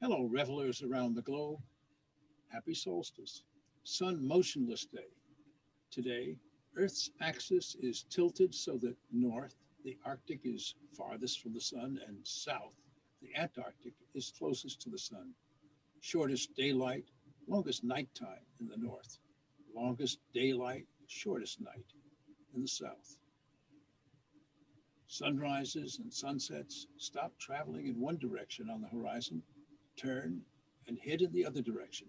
Hello, revelers around the globe. Happy solstice. Sun motionless day. Today, Earth's axis is tilted so that north, the Arctic is farthest from the sun, and south, the Antarctic is closest to the sun. Shortest daylight, longest nighttime in the north. Longest daylight, shortest night in the south. Sunrises and sunsets stop traveling in one direction on the horizon, turn, and head in the other direction.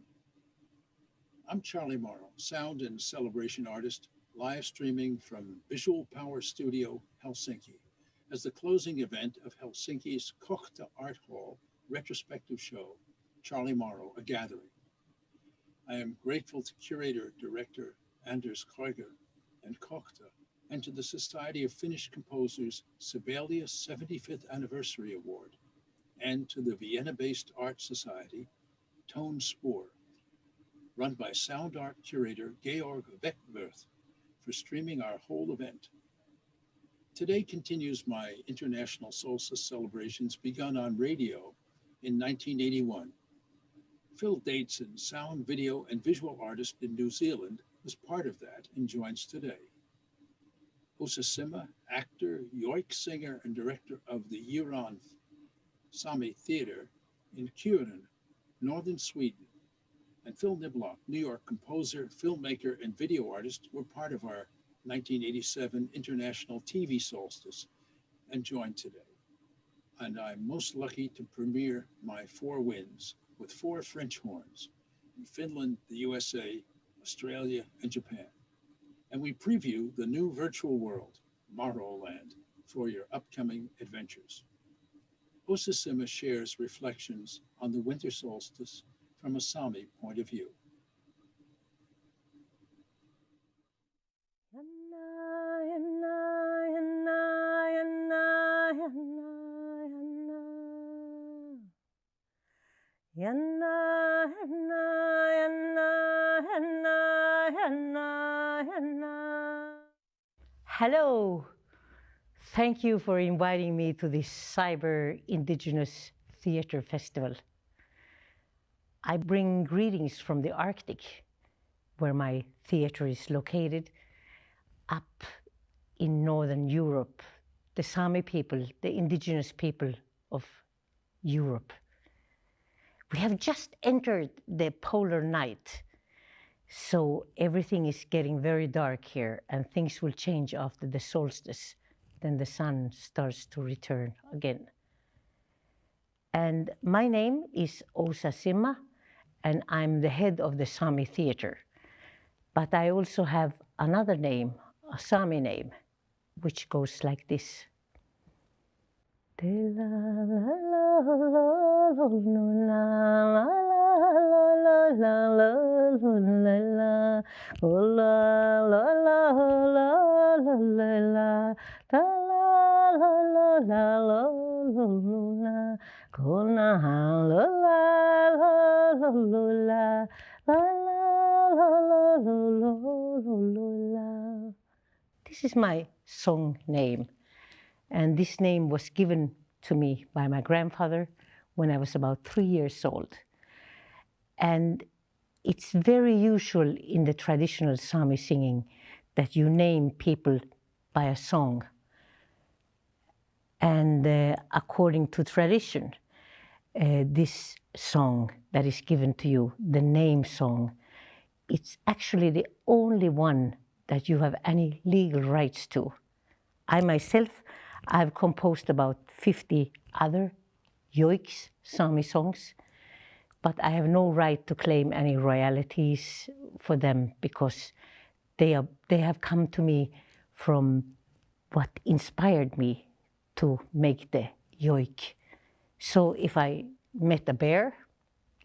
I'm Charlie Morrow, sound and celebration artist, live streaming from Visual Power Studio, Helsinki, as the closing event of Helsinki's Kohta Art Hall retrospective show, Charlie Morrow, A Gathering. I am grateful to curator-director Anders Kreuger and Kohta, and to the Society of Finnish Composers Sibelius 75th Anniversary Award, and to the Vienna-based art society, Tone Spoor, run by sound art curator Georg Weckwerth, for streaming our whole event. Today continues my international solstice celebrations begun on radio in 1981. Phil Dateson, sound, video, and visual artist in New Zealand, was part of that and joins today. Osasima, actor, yoik singer, and director of the Euron Sami Theater in Kiruna, northern Sweden, and Phil Niblock, New York composer, filmmaker, and video artist, were part of our 1987 International TV Solstice and joined today. And I'm most lucky to premiere my Four Winds with four French horns in Finland, the USA, Australia, and Japan. And we preview the new virtual world, Morrow Land, for your upcoming adventures. Osasima shares reflections on the winter solstice from a Sami point of view. Hello. Thank you for inviting me to this Cyber Indigenous Theatre Festival. I bring greetings from the Arctic, where my theatre is located, up in Northern Europe, the Sami people, the indigenous people of Europe. We have just entered the polar night, so everything is getting very dark here, and things will change after the solstice. Then the sun starts to return again. And my name is Ousa Simma, and I'm the head of the Sami theater. But I also have another name, a Sami name, which goes like this. This is my song name, and this name was given to me by my grandfather when I was about 3 years old. And it's very usual in the traditional Sami singing that you name people by a song. And according to tradition, this song that is given to you, the name song, it's actually the only one that you have any legal rights to. I myself, I've composed about 50 other yoiks, Sami songs, but I have no right to claim any royalties for them because they have come to me from what inspired me to make the yoik. So if I met a bear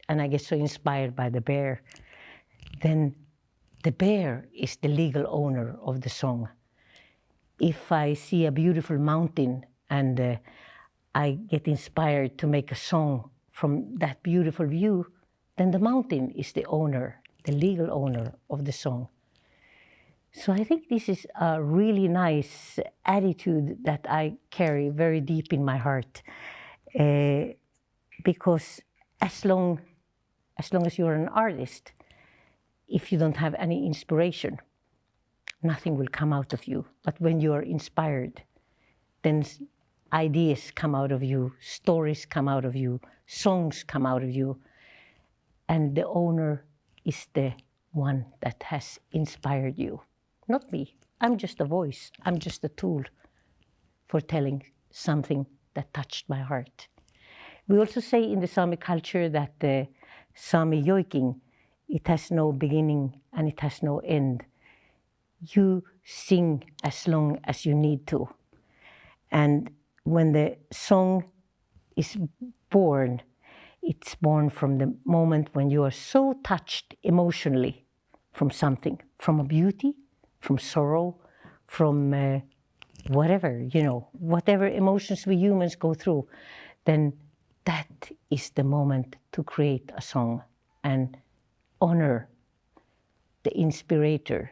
and I get so inspired by the bear, then the bear is the legal owner of the song. If I see a beautiful mountain and I get inspired to make a song from that beautiful view, then the mountain is the owner, the legal owner of the song. So I think this is a really nice attitude that I carry very deep in my heart, because as long as you're an artist, if you don't have any inspiration, nothing will come out of you. But when you are inspired, then ideas come out of you, stories come out of you, songs come out of you, and the owner is the one that has inspired you, not me. I'm just a voice. I'm just a tool for telling something that touched my heart. We also say in the Sami culture that the Sami yoiking, it has no beginning and it has no end. You sing as long as you need to. And when the song is born, it's born from the moment when you are so touched emotionally from something, from a beauty, from sorrow, from whatever, whatever emotions we humans go through, then that is the moment to create a song and honor the inspirator,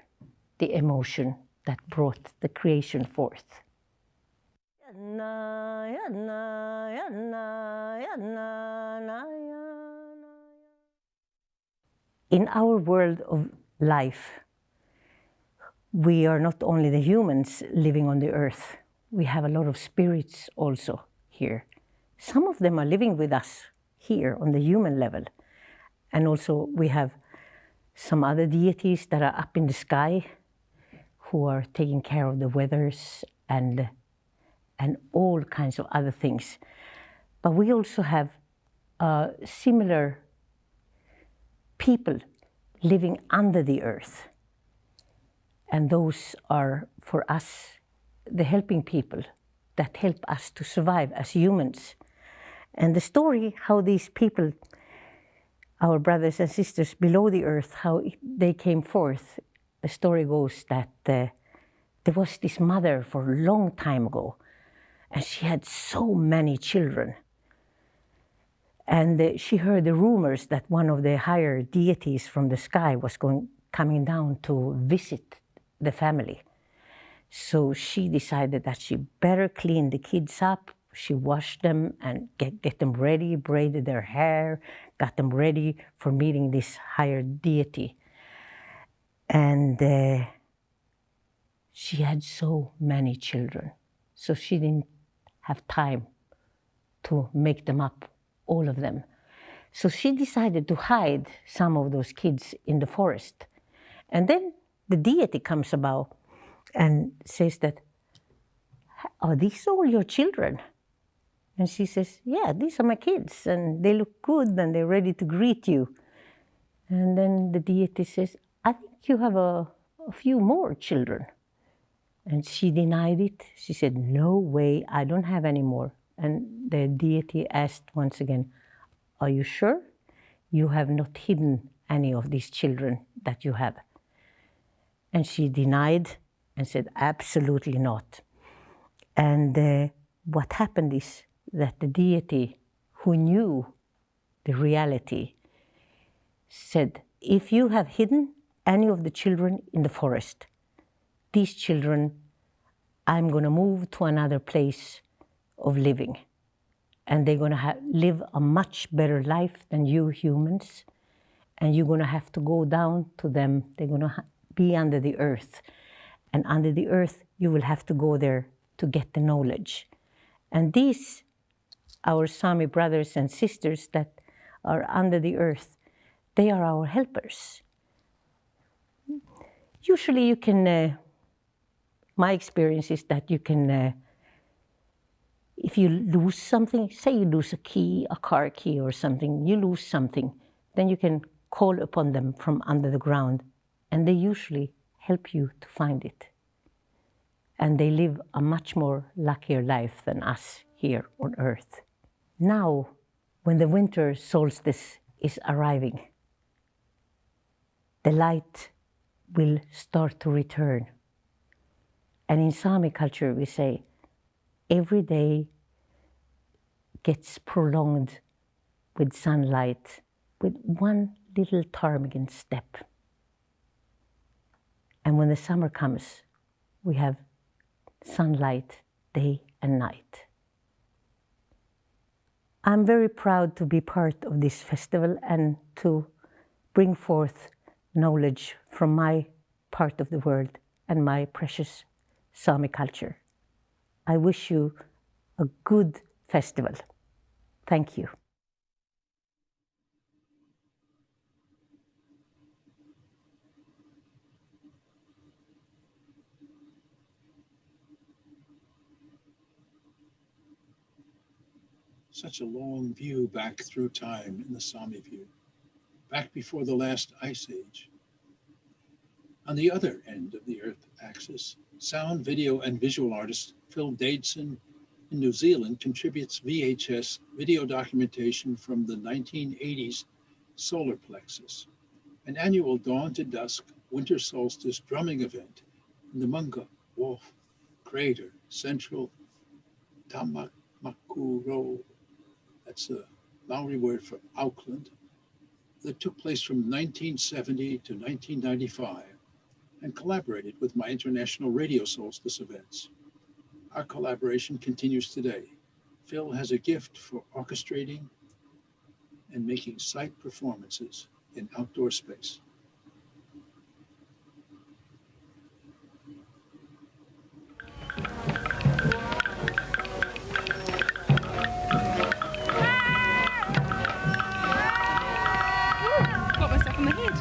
the emotion that brought the creation forth. In our world of life, we are not only the humans living on the earth, we have a lot of spirits also here. Some of them are living with us here on the human level. And also we have some other deities that are up in the sky who are taking care of the weathers and all kinds of other things. But we also have similar people living under the earth. And those are, for us, the helping people that help us to survive as humans. And the story how these people, our brothers and sisters below the earth, how they came forth, the story goes that there was this mother for a long time ago, and she had so many children. And she heard the rumors that one of the higher deities from the sky was coming down to visit the family. So she decided that she better clean the kids up. She washed them and get them ready, braided their hair, got them ready for meeting this higher deity. And she had so many children, so she didn't have time to make them up, all of them. So she decided to hide some of those kids in the forest. And then the deity comes about and says that, are these all your children? And she says, yeah, these are my kids, and they look good, and they're ready to greet you. And then the deity says, I think you have a few more children. And she denied it. She said, no way, I don't have any more. And the deity asked once again, are you sure you have not hidden any of these children that you have? And she denied and said, absolutely not. And what happened is that the deity, who knew the reality, said, if you have hidden any of the children in the forest, these children, I'm going to move to another place of living. And they're going to live a much better life than you humans. And you're going to have to go down to them. They're going to be under the earth. And under the earth, you will have to go there to get the knowledge. And these, our Sami brothers and sisters that are under the earth, they are our helpers. Usually you can, my experience is that you can, if you lose something, say you lose a key, a car key or something, you lose something, then you can call upon them from under the ground, and they usually help you to find it. And they live a much more luckier life than us here on earth. Now, when the winter solstice is arriving, the light will start to return. And in Sami culture, we say, every day gets prolonged with sunlight, with one little ptarmigan step. And when the summer comes, we have sunlight day and night. I'm very proud to be part of this festival and to bring forth knowledge from my part of the world and my precious Sami culture. I wish you a good festival. Thank you. Such a long view back through time in the Sami view, back before the last ice age. On the other end of the Earth axis, sound, video, and visual artist Phil Dadeson in New Zealand contributes VHS video documentation from the 1980s solar plexus, an annual dawn to dusk winter solstice drumming event in the Munga Wolf Crater, central Tamakuro, that's a Maori word for Auckland, that took place from 1970 to 1995 and collaborated with my international radio solstice events. Our collaboration continues today. Phil has a gift for orchestrating and making site performances in outdoor space. Got myself in the head.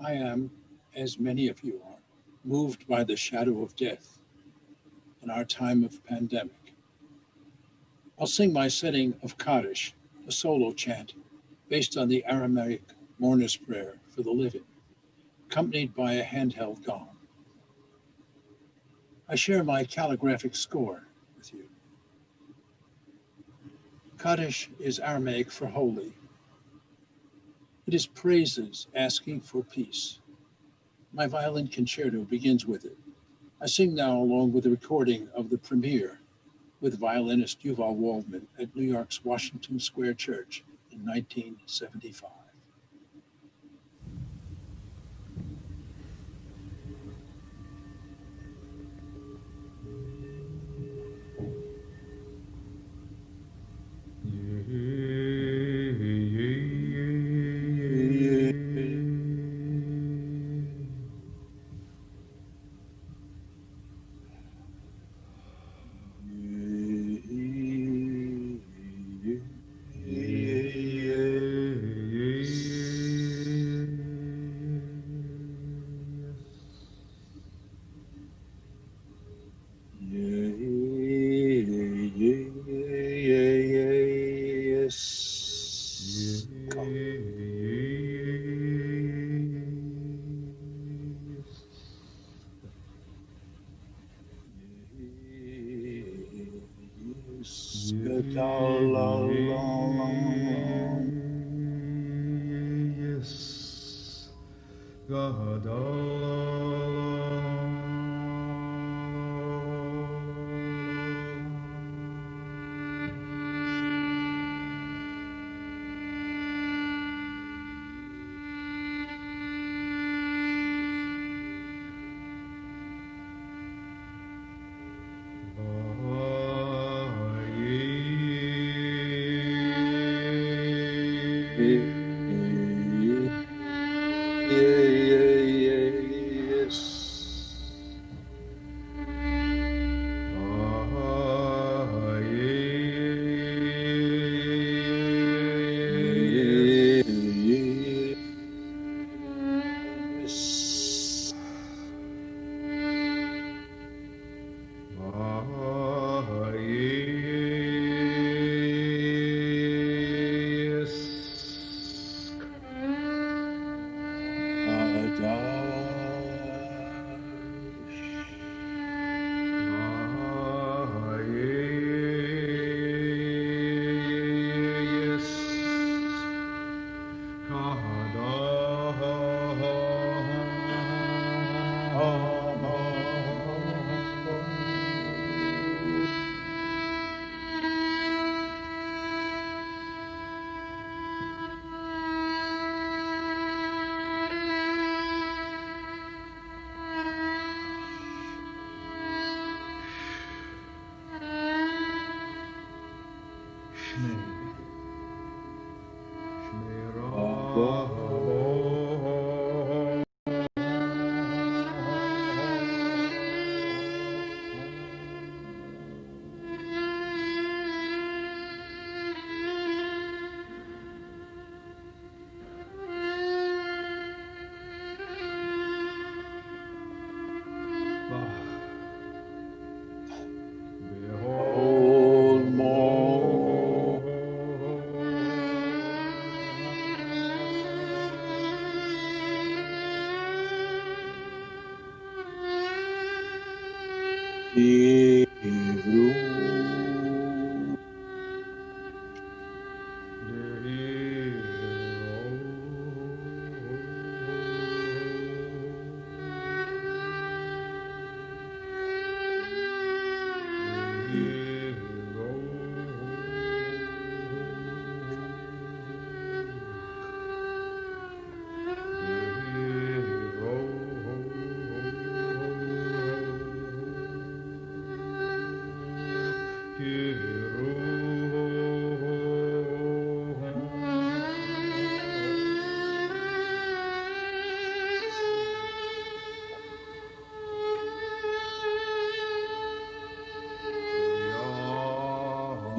I am, as many of you are, moved by the shadow of death in our time of pandemic. I'll sing my setting of Kaddish, a solo chant based on the Aramaic mourner's prayer for the living, accompanied by a handheld gong. I share my calligraphic score with you. Kaddish is Aramaic for holy. It is praises asking for peace. My violin concerto begins with it. I sing now along with a recording of the premiere with violinist Yuval Waldman at New York's Washington Square Church in 1975.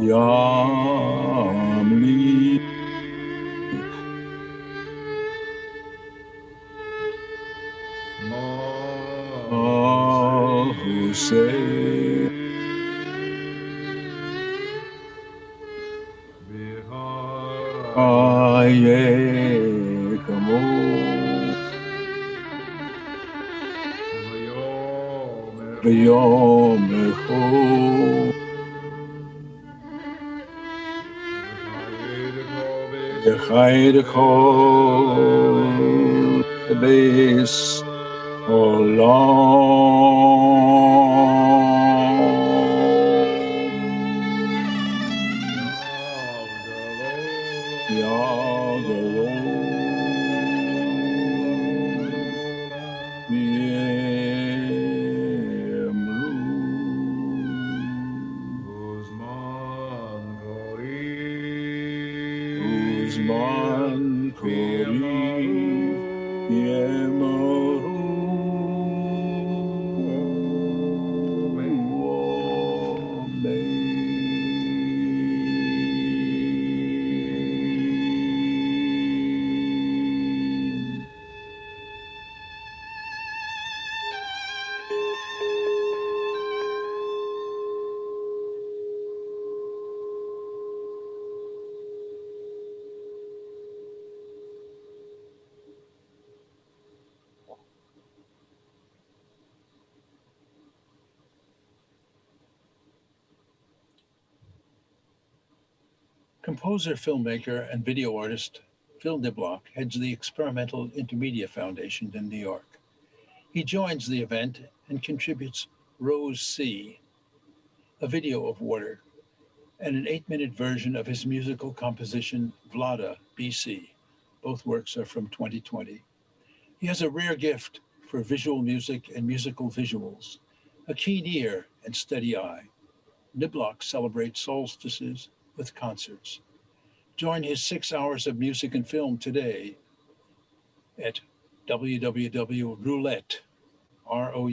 Yamli say aye kamo Vayomecho V'chaydecho Beis Olam Yagalo Uzman Kori Yemaru Amen. Composer, filmmaker, and video artist Phil Niblock heads the Experimental Intermedia Foundation in New York. He joins the event and contributes Rose Sea, a video of water, and an 8-minute version of his musical composition Vlada, BC. Both works are from 2020. He has a rare gift for visual music and musical visuals, a keen ear and steady eye. Niblock celebrates solstices with concerts. Join his 6 hours of music and film today at www.roulette, ROULETTE.org.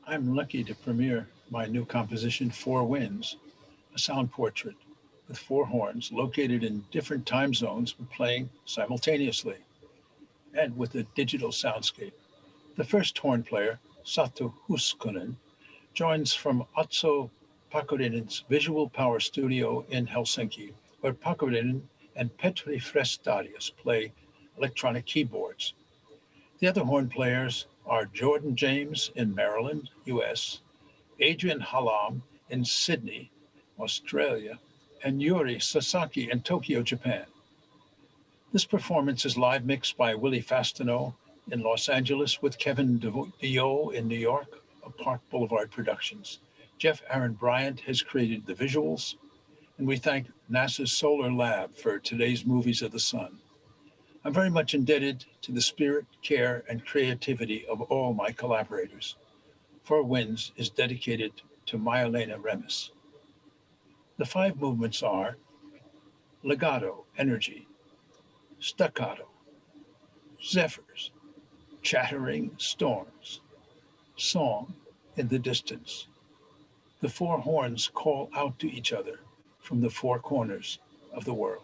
I'm lucky to premiere my new composition, Four Winds, a sound portrait with four horns located in different time zones but playing simultaneously and with a digital soundscape. The first horn player, Satu Huskonen, joins from Otso Pakorinen's Visual Power Studio in Helsinki, where Pakarinen and Petri Frestadius play electronic keyboards. The other horn players are Jordan James in Maryland, US, Adrian Hallam in Sydney, Australia, and Yuri Sasaki in Tokyo, Japan. This performance is live mixed by Willie Fastino in Los Angeles with Kevin Dio in New York of Park Boulevard Productions. Jeff Aaron Bryant has created the visuals, and we thank NASA's Solar Lab for today's Movies of the Sun. I'm very much indebted to the spirit, care, and creativity of all my collaborators. Four Winds is dedicated to Myelena Remis. The five movements are legato, energy, staccato, zephyrs, chattering storms, song in the distance. The four horns call out to each other from the four corners of the world.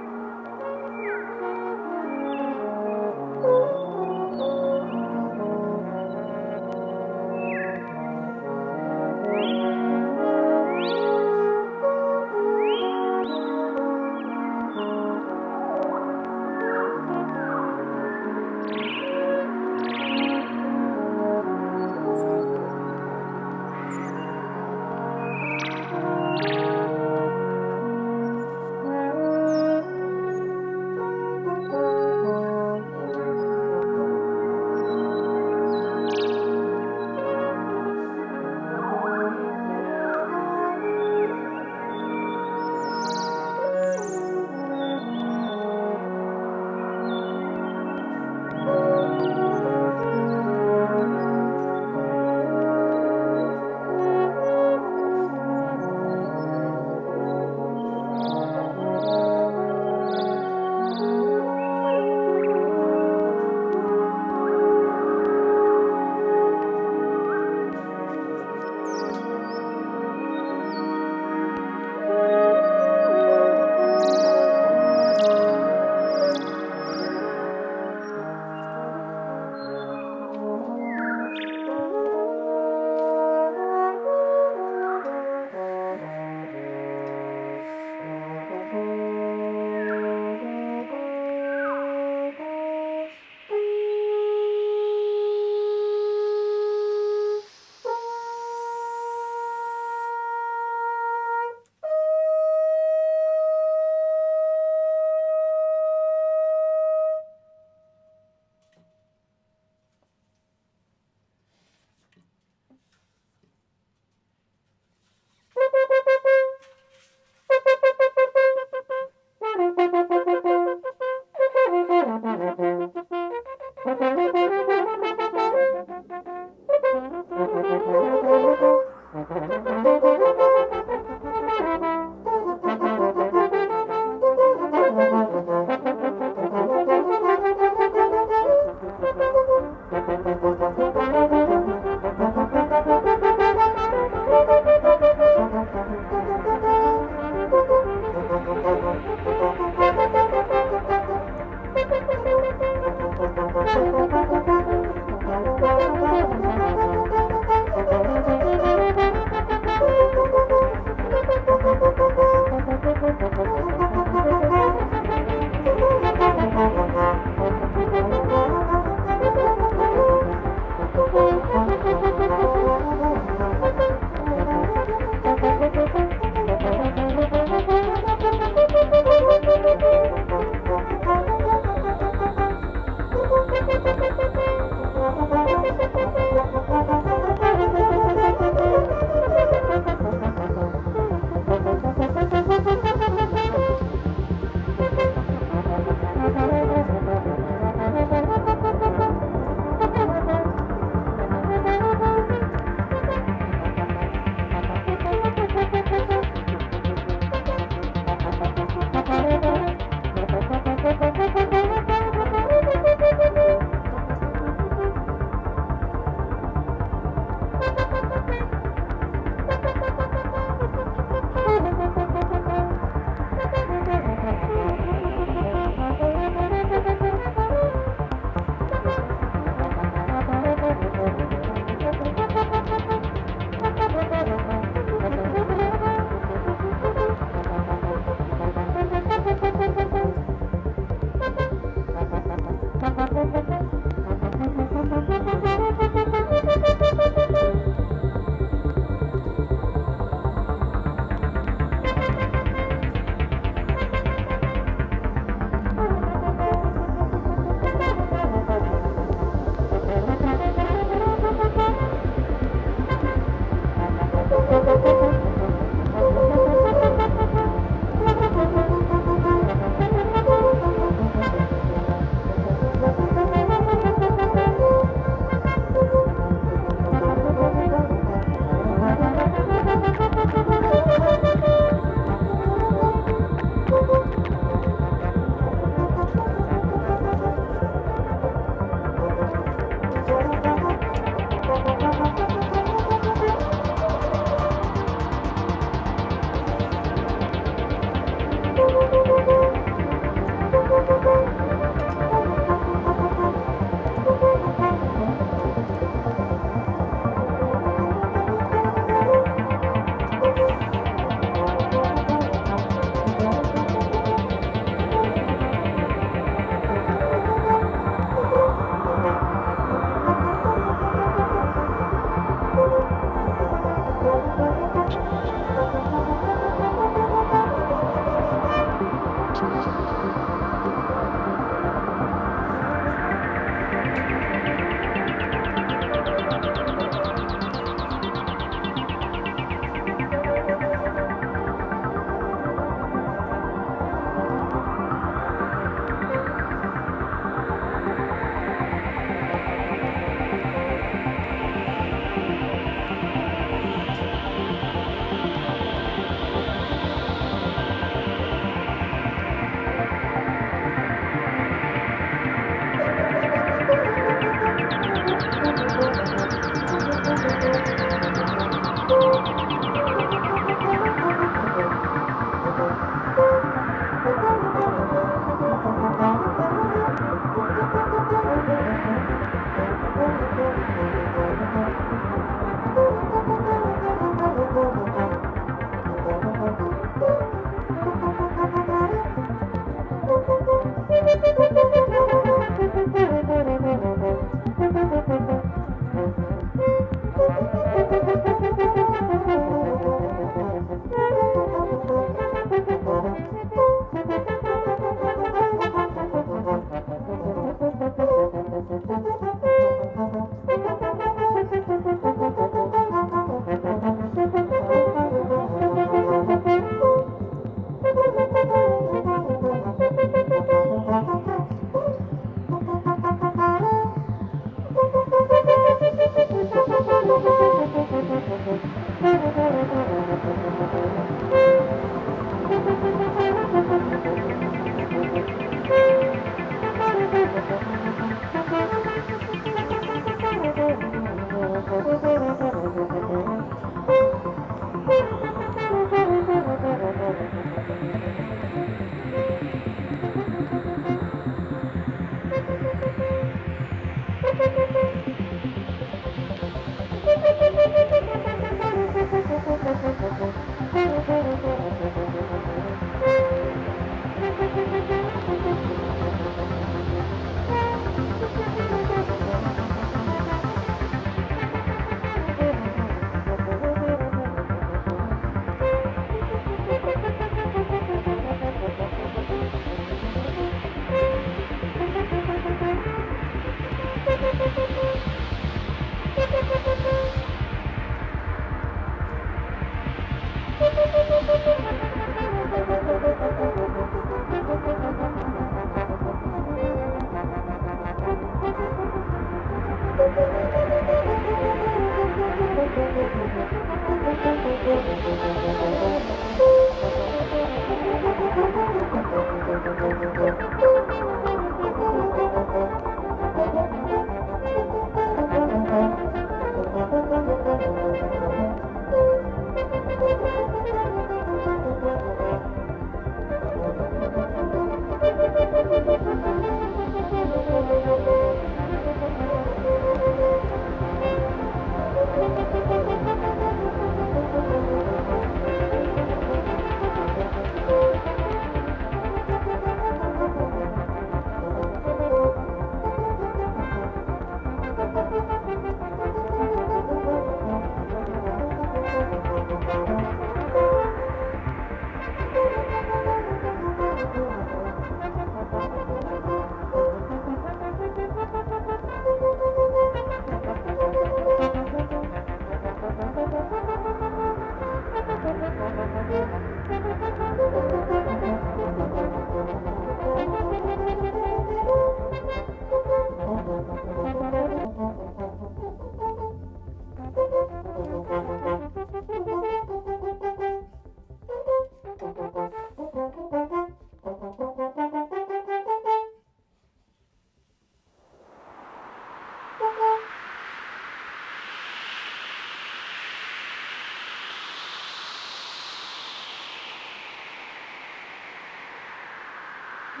A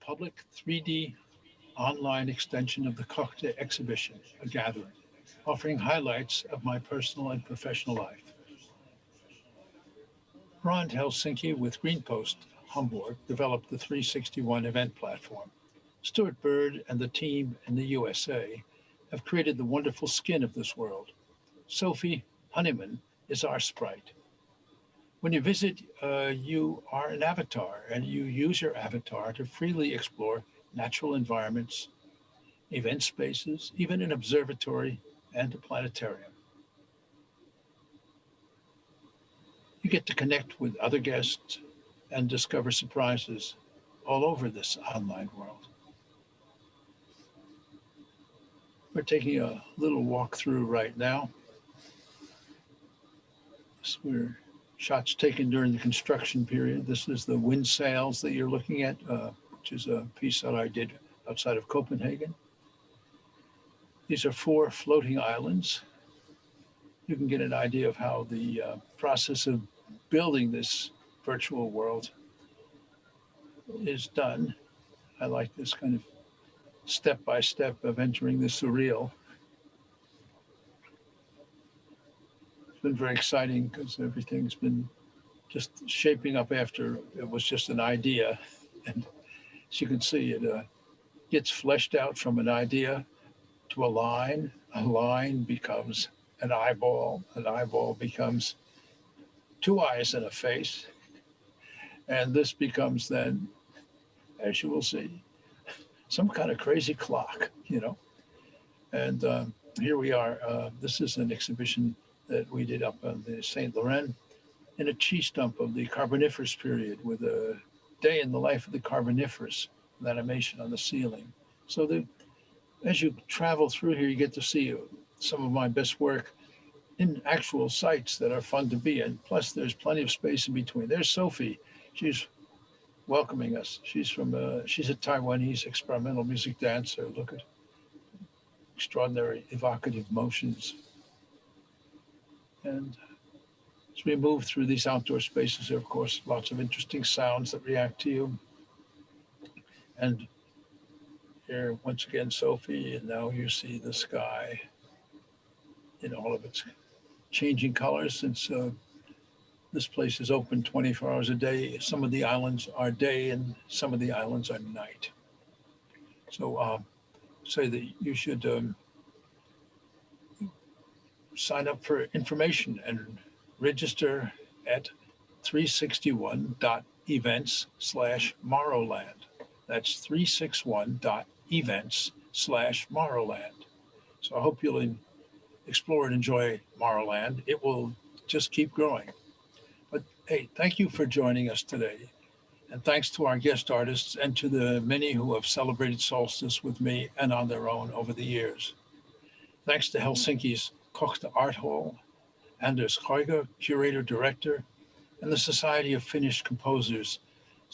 public 3D online extension of the Cocktail exhibition, a gathering, offering highlights of my personal and professional life. Ron Helsinki with Greenpost Hamburg developed the 361 event platform. Stuart Bird and the team in the USA have created the wonderful skin of this world. Sophie Honeyman is our sprite. When you visit, you are an avatar and you use your avatar to freely explore natural environments, event spaces, even an observatory and a planetarium. You get to connect with other guests and discover surprises all over this online world. We're taking a little walk through right now. We're shots taken during the construction period. This is the wind sails that you're looking at, which is a piece that I did outside of Copenhagen. These are 4 floating islands. You can get an idea of how the process of building this virtual world is done. I like this kind of step by step of entering the surreal. It's been very exciting because everything's been just shaping up after it was just an idea. And as you can see, it gets fleshed out from an idea to a line becomes an eyeball becomes 2 eyes and a face. And this becomes then, as you will see, some kind of crazy clock, you know. And here we are. This is an exhibition that we did up on the St. Laurent in a tree stump of the Carboniferous period with a day in the life of the Carboniferous, an animation on the ceiling. So as you travel through here, you get to see some of my best work in actual sites that are fun to be in. Plus, there's plenty of space in between. There's Sophie. She's welcoming us. She's a Taiwanese experimental music dancer. Look at extraordinary evocative motions. And as we move through these outdoor spaces, there are, of course, lots of interesting sounds that react to you. And here, once again, Sophie, and now you see the sky in all of its changing colors since this place is open 24 hours a day. Some of the islands are day and some of the islands are night. So say that you should sign up for information and register at 361.events/Morrowland. That's 361.events/Morrowland. So I hope you'll explore and enjoy Morrowland. It will just keep growing. But hey, thank you for joining us today. And thanks to our guest artists and to the many who have celebrated Solstice with me and on their own over the years. Thanks to Helsinki's Kohta Art Hall, Anders Kreuger, curator-director, and the Society of Finnish Composers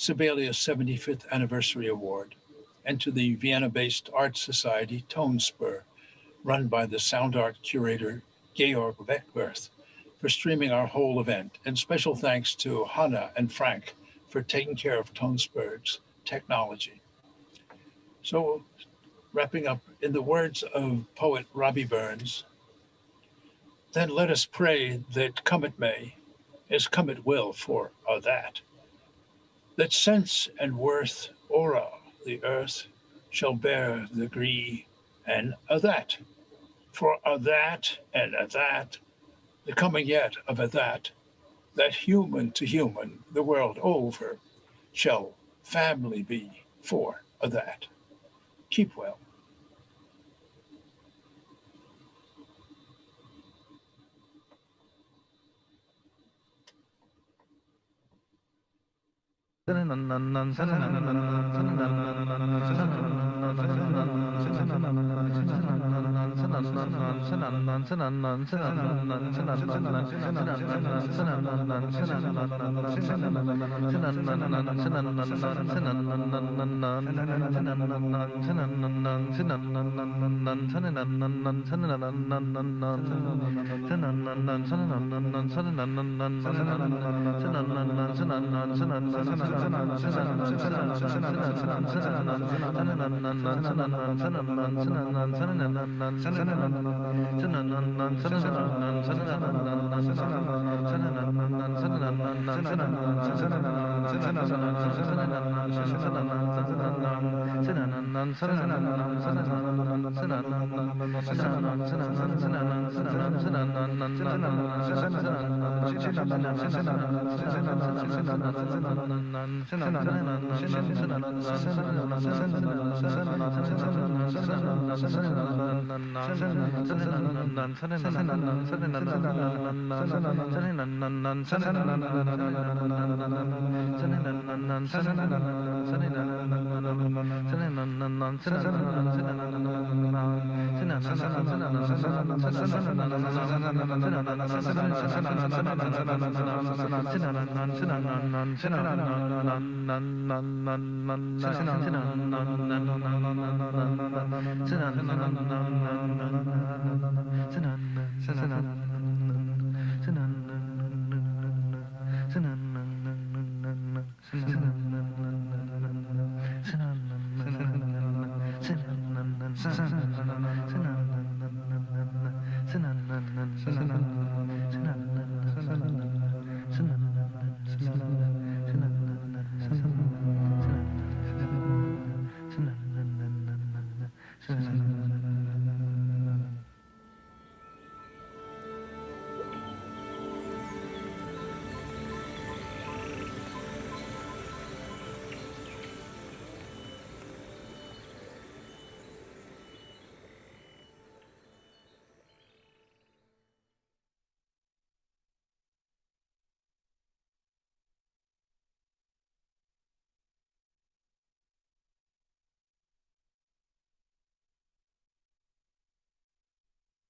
Sibelius 75th Anniversary Award, and to the Vienna-based art society Tonespur, run by the sound art curator Georg Weckwerth, for streaming our whole event. And special thanks to Hannah and Frank for taking care of Tonespur's technology. So, wrapping up, in the words of poet Robbie Burns, then let us pray that come it may, as come it will for that sense and worth o'er the earth shall bear the gree and that. For that and that, the coming yet of that human to human the world over shall family be for that. Keep well.